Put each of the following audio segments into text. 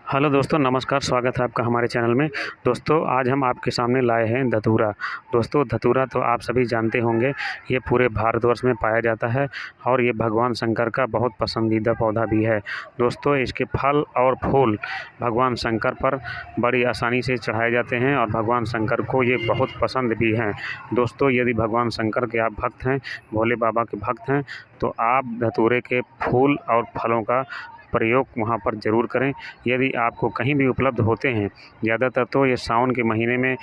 Hello दोस्तों, नमस्कार। स्वागत है आपका हमारे चैनल में। दोस्तों, आज हम आपके सामने लाए हैं धतूरा। दोस्तों, धतूरा तो आप सभी जानते होंगे, ये पूरे भारतवर्ष में पाया जाता है और ये भगवान शंकर का बहुत पसंदीदा पौधा भी है। दोस्तों, इसके फल और फूल भगवान शंकर पर बड़ी आसानी से चढ़ाए जाते हैं और भगवान शंकर को ये बहुत पसंद भी हैं। दोस्तों, यदि भगवान शंकर के आप भक्त हैं, भोले बाबा के भक्त हैं, तो आप धतूरे के फूल और फलों का प्रयोग वहाँ पर ज़रूर करें। यदि आपको कहीं भी उपलब्ध होते हैं, ज़्यादातर तो ये सावन के महीने में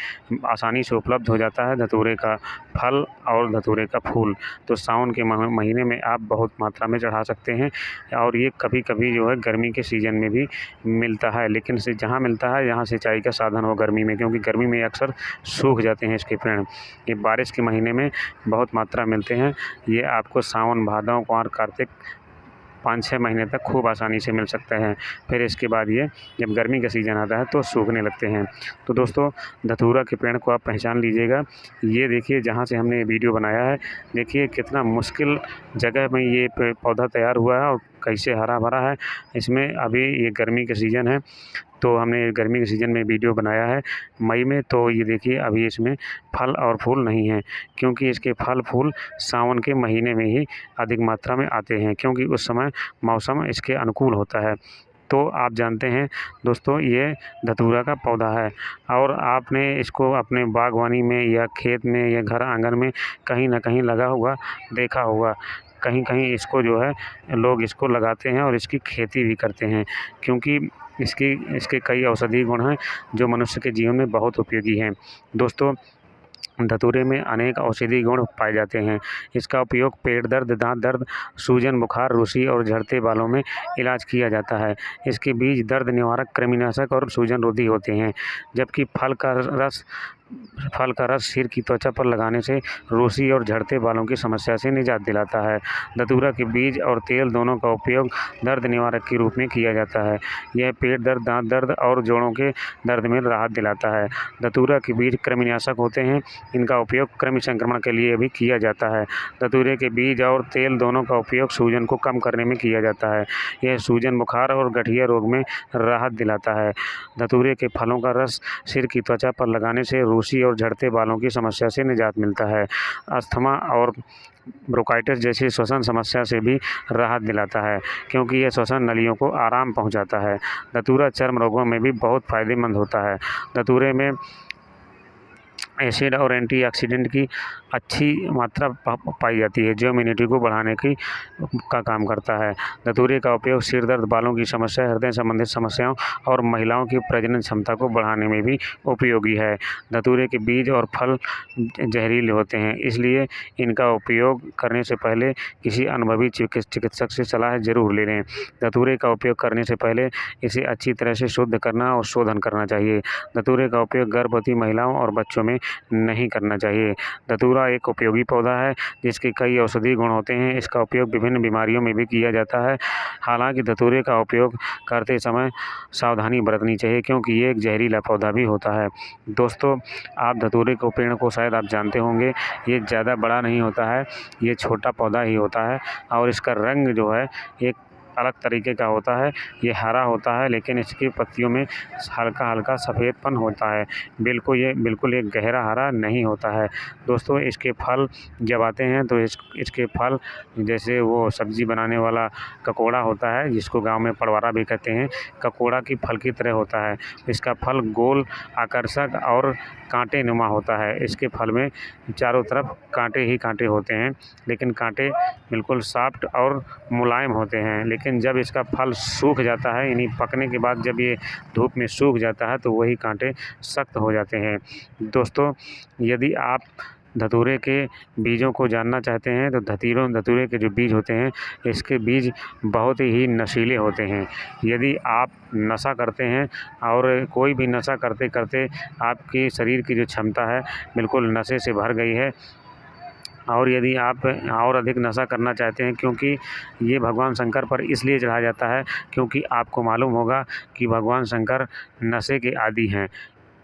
आसानी से उपलब्ध हो जाता है धतूरे का फल और धतूरे का फूल। तो सावन के महीने में आप बहुत मात्रा में चढ़ा सकते हैं और ये कभी-कभी जो है गर्मी के सीज़न में भी मिलता है, लेकिन से जहाँ मिलता है यहाँ सिंचाई का साधन हो गर्मी में, क्योंकि गर्मी में अक्सर सूख जाते हैं इसके पेड़। ये बारिश के महीने में बहुत मात्रा मिलते हैं। ये आपको सावन, भादव, कुंवार, कार्तिक 5-6 महीने तक खूब आसानी से मिल सकते हैं। फिर इसके बाद ये जब गर्मी का सीज़न आता है तो सूखने लगते हैं। तो दोस्तों, धतूरा के पेड़ को आप पहचान लीजिएगा। ये देखिए, जहाँ से हमने ये वीडियो बनाया है, देखिए कितना मुश्किल जगह में ये पौधा तैयार हुआ है और कैसे हरा-भरा है। इसमें अभी ये गर्मी का सीज़न है, तो हमने गर्मी के सीज़न में वीडियो बनाया है मई में। तो ये देखिए, अभी इसमें फल और फूल नहीं हैं, क्योंकि इसके फल फूल सावन के महीने में ही अधिक मात्रा में आते हैं, क्योंकि उस समय मौसम इसके अनुकूल होता है। तो आप जानते हैं दोस्तों, ये धतूरा का पौधा है और आपने इसको अपने बागवानी में या खेत में या घर आंगन में कहीं न कहीं लगा हुआ देखा होगा। कहीं-कहीं इसको जो है लोग इसको लगाते हैं और इसकी खेती भी करते हैं, क्योंकि इसके कई औषधीय गुण हैं जो मनुष्य के जीवन में बहुत उपयोगी हैं। दोस्तों, धतूरे में अनेक औषधीय गुण पाए जाते हैं। इसका उपयोग पेट दर्द, दांत दर्द, सूजन, बुखार, रुसी और झड़ते बालों में इलाज किया जाता है। इसके बीज दर्द निवारक, कृमिनाशक और सूजन रोधी होते हैं, जबकि फल का रस सिर की त्वचा पर लगाने से रूसी और झड़ते बालों की समस्या से निजात दिलाता है। धतूरा के बीज और तेल दोनों का उपयोग दर्द निवारक के रूप में किया जाता है। यह पेट दर्द, दांत दर्द और जोड़ों के दर्द में राहत दिलाता है। धतूरा के बीज कृमिनाशक होते हैं, इनका उपयोग कृमि संक्रमण के लिए भी किया जाता है। धतूरे के बीज और तेल दोनों का उपयोग सूजन को कम करने में किया जाता है। यह सूजन, बुखार और गठिया रोग में राहत दिलाता है। धतूरे के फलों का रस सिर की त्वचा पर लगाने से रूसी और झड़ते बालों की समस्या से निजात मिलता है। अस्थमा और ब्रोंकाइटिस जैसी श्वसन समस्या से भी राहत दिलाता है, क्योंकि यह श्वसन नलियों को आराम पहुंचाता है। धतूरा चर्म रोगों में भी बहुत फ़ायदेमंद होता है। धतूरे में एसिड और एंटीऑक्सीडेंट की अच्छी मात्रा पाई जाती है, जो इम्यूनिटी को बढ़ाने का काम करता है। धतूरे का उपयोग सिर दर्द, बालों की समस्या, हृदय संबंधित समस्याओं और महिलाओं की प्रजनन क्षमता को बढ़ाने में भी उपयोगी है। धतूरे के बीज और फल जहरीले होते हैं, इसलिए इनका उपयोग करने से पहले किसी अनुभवी चिकित्सक से सलाह जरूर ले लें। धतूरे का उपयोग करने से पहले इसे अच्छी तरह से शुद्ध करना और शोधन करना चाहिए। धतूरे का उपयोग गर्भवती महिलाओं और बच्चों में नहीं करना चाहिए। धतूरा एक उपयोगी पौधा है जिसके कई औषधीय गुण होते हैं। इसका उपयोग विभिन्न बीमारियों में भी किया जाता है। हालांकि धतूरे का उपयोग करते समय सावधानी बरतनी चाहिए, क्योंकि ये एक जहरीला पौधा भी होता है। दोस्तों, आप धतूरे के पेड़ को शायद आप जानते होंगे, ये ज़्यादा बड़ा नहीं होता है, ये छोटा पौधा ही होता है और इसका रंग जो है एक अलग तरीके का होता है। ये हरा होता है, लेकिन इसकी पत्तियों में हल्का-हल्का सफ़ेदपन होता है। बिल्कुल ये गहरा हरा नहीं होता है। दोस्तों, इसके फल जब आते हैं तो इसके फल जैसे वो सब्ज़ी बनाने वाला ककोड़ा होता है, जिसको गाँव में पड़वारा भी कहते हैं, ककोड़ा की फल की तरह होता है। इसका फल गोल, आकर्षक और काँटेनुमा होता है। इसके फल में चारों तरफ काँटे ही काँटे होते हैं, लेकिन काँटे बिल्कुल सॉफ्ट और मुलायम होते हैं। लेकिन जब इसका फल सूख जाता है, यानी पकने के बाद जब ये धूप में सूख जाता है, तो वही काँटे सख्त हो जाते हैं। दोस्तों, यदि आप धतूरे के बीजों को जानना चाहते हैं, तो धतूरे के जो बीज होते हैं, इसके बीज बहुत ही नशीले होते हैं। यदि आप नशा करते हैं और कोई भी नशा करते-करते आपके शरीर की जो क्षमता है बिल्कुल नशे से भर गई है, और यदि आप और अधिक नशा करना चाहते हैं, क्योंकि ये भगवान शंकर पर इसलिए चढ़ाया जाता है क्योंकि आपको मालूम होगा कि भगवान शंकर नशे के आदी हैं।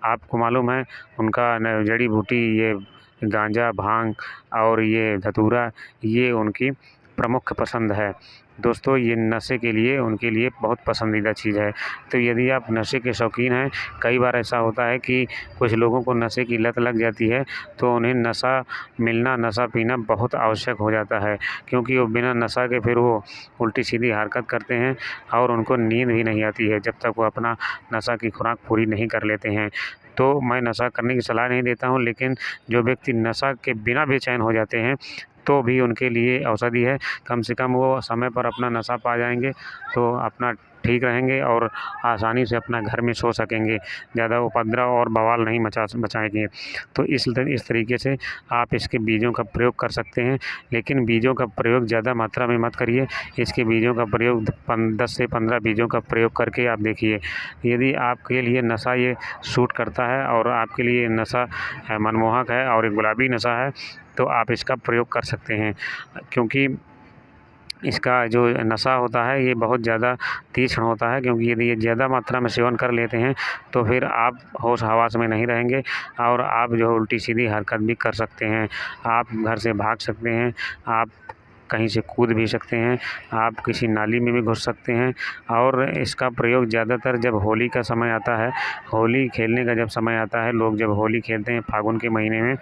आपको मालूम है, उनका जड़ी बूटी ये गांजा, भांग और ये धतूरा, ये उनकी प्रमुख पसंद है। दोस्तों ये नशे के लिए उनके लिए बहुत पसंदीदा चीज़ है। तो यदि आप नशे के शौकीन हैं, कई बार ऐसा होता है कि कुछ लोगों को नशे की लत लग जाती है, तो उन्हें नशा मिलना, नशा पीना बहुत आवश्यक हो जाता है, क्योंकि वो बिना नशा के फिर वो उल्टी-सीधी हरकत करते हैं और उनको नींद भी नहीं आती है जब तक वो अपना नशा की खुराक पूरी नहीं कर लेते हैं। तो मैं नशा करने की सलाह नहीं देता हूँ, लेकिन जो व्यक्ति नशा के बिना बेचैन हो जाते हैं, तो भी उनके लिए औषधि है। कम से कम वो समय पर अपना नशा पा जाएँगे, तो अपना ठीक रहेंगे और आसानी से अपना घर में सो सकेंगे, ज़्यादा उपद्रव और बवाल नहीं मचाएँगे। तो इस तरीके से आप इसके बीजों का प्रयोग कर सकते हैं, लेकिन बीजों का प्रयोग ज़्यादा मात्रा में मत करिए। इसके बीजों का प्रयोग 10 से 15 बीजों का प्रयोग करके आप देखिए। यदि आपके लिए नशा ये सूट करता है और आपके लिए नशा मनमोहक है और एक गुलाबी नशा है, तो आप इसका प्रयोग कर सकते हैं, क्योंकि इसका जो नशा होता है ये बहुत ज़्यादा तीक्ष्ण होता है, क्योंकि यदि ये ज़्यादा मात्रा में सेवन कर लेते हैं तो फिर आप होश-हवास में नहीं रहेंगे और आप जो है उल्टी-सीधी हरकत भी कर सकते हैं। आप घर से भाग सकते हैं, आप कहीं से कूद भी सकते हैं, आप किसी नाली में भी घुस सकते हैं। और इसका प्रयोग ज़्यादातर जब होली का समय आता है, होली खेलने का जब समय आता है, लोग जब होली खेलते हैं फागुन के महीने में,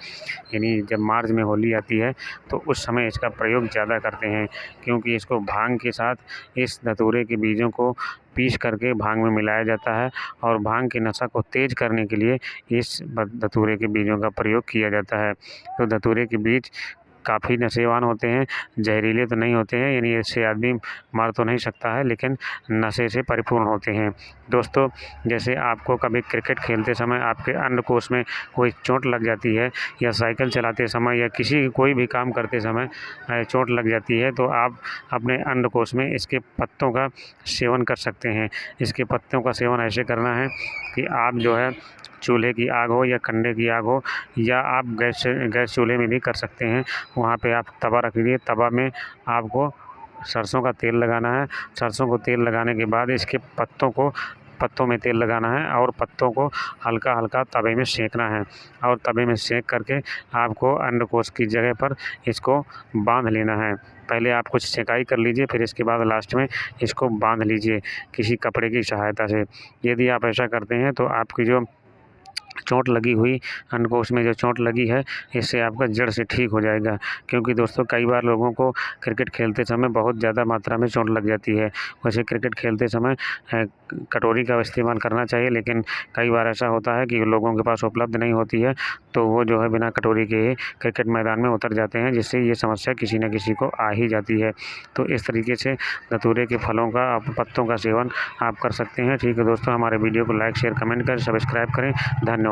यानी जब मार्च में होली आती है, तो उस समय इसका प्रयोग ज़्यादा करते हैं, क्योंकि इसको भांग के साथ इस धतूरे के बीजों को पीस करके भांग में मिलाया जाता है और भांग के नशा को तेज़ करने के लिए इस धतूरे के बीजों का प्रयोग किया जाता है। तो धतूरे के बीज काफ़ी नशेवान होते हैं, जहरीले तो नहीं होते हैं, यानी इससे आदमी मर तो नहीं सकता है, लेकिन नशे से परिपूर्ण होते हैं। दोस्तों, जैसे आपको कभी क्रिकेट खेलते समय आपके अंडकोश में कोई चोट लग जाती है, या साइकिल चलाते समय या कोई भी काम करते समय चोट लग जाती है, तो आप अपने अंडकोश में इसके पत्तों का सेवन कर सकते हैं। इसके पत्तों का सेवन ऐसे करना है कि आप जो है चूल्हे की आग हो या कंडे की आग हो, या आप गैस चूल्हे में भी कर सकते हैं। वहाँ पे आप तवा रख लीजिए, तवा में आपको सरसों का तेल लगाना है। सरसों को तेल लगाने के बाद इसके पत्तों में तेल लगाना है और पत्तों को हल्का-हल्का तवे में सेंकना है, और तवे में सेंक करके आपको अंडकोश की जगह पर इसको बांध लेना है। पहले आप कुछ सेकाई कर लीजिए, फिर इसके बाद लास्ट में इसको बांध लीजिए किसी कपड़े की सहायता से। यदि आप ऐसा करते हैं तो आपकी जो चोट लगी हुई अंडकोश में जो चोट लगी है, इससे आपका जड़ से ठीक हो जाएगा। क्योंकि दोस्तों कई बार लोगों को क्रिकेट खेलते समय बहुत ज़्यादा मात्रा में चोट लग जाती है। वैसे क्रिकेट खेलते समय कटोरी का इस्तेमाल करना चाहिए, लेकिन कई बार ऐसा होता है कि लोगों के पास उपलब्ध नहीं होती है, तो वो जो है बिना कटोरी के ही क्रिकेट मैदान में उतर जाते हैं, जिससे ये समस्या किसी न किसी को आ ही जाती है। तो इस तरीके से धतूरे के फलों का, पत्तों का सेवन आप कर सकते हैं। ठीक है दोस्तों, हमारे वीडियो को लाइक, शेयर, कमेंट करें, सब्सक्राइब करें। धन्यवाद।